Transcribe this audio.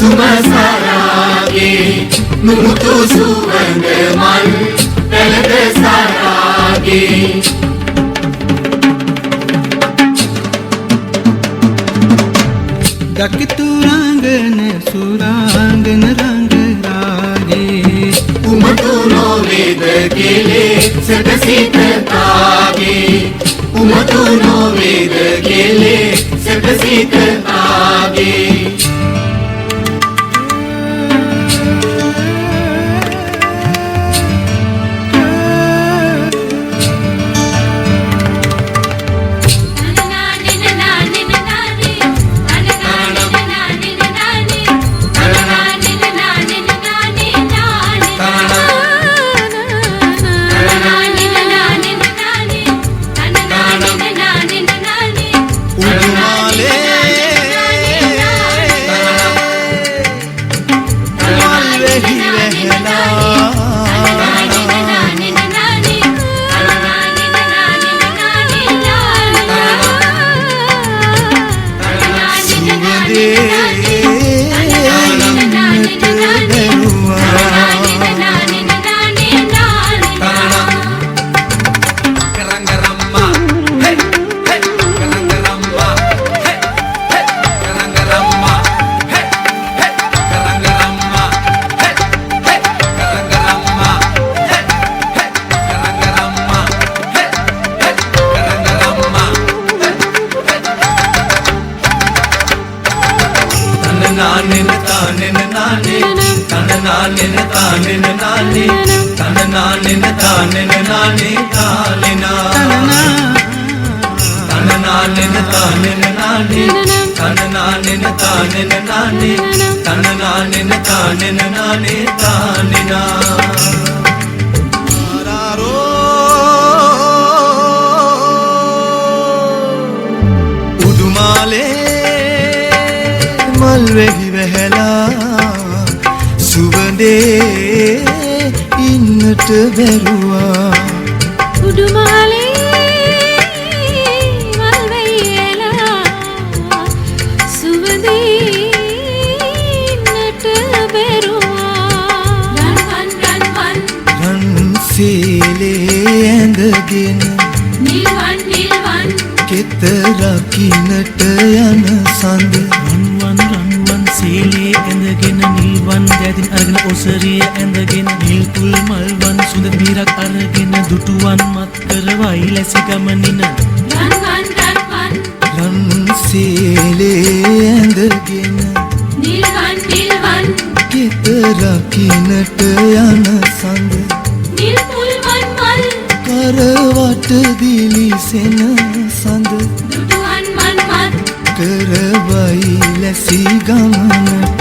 සුමසරාගේ නුමුතු සුවඳ මල් පැලද සරාගේ දකිතු රංගන සුරාංගන රංග රාගේ උමතු නොවේද කෙලේ සැපසිත තාගේ උමතු නොවේද කෙලේ සැපසිත තාගේ මල්වෙහි වැහැලා සුවඳේ ඉන්නට බැරුවා උඩුමාලේ මල්වෙහි වැහැලා සුවඳේ ඉන්නට බැරුවා රන් සීලේ ඇඳගෙන නිල්වන් කෙත රකින්නට යන සඳ රන්වන් සීලේ ඇඳගෙන නිල්වන් දැදින් අරගෙන ඔසරිය ඇඳගෙන නිල් පුල් මල්වන් සුඳ බීරක් අරගෙන දුටුවන් මත් කරවයි ලැසි ගමනින රන් සීලේ ඇඳගෙන නිල්වන් කෙත රකින්නට යන සඳ නිල් පුල් මල් කරවට දිලිසෙන සඳ දුටුවන් මන් මත් කරවයි ලැසි ගමනට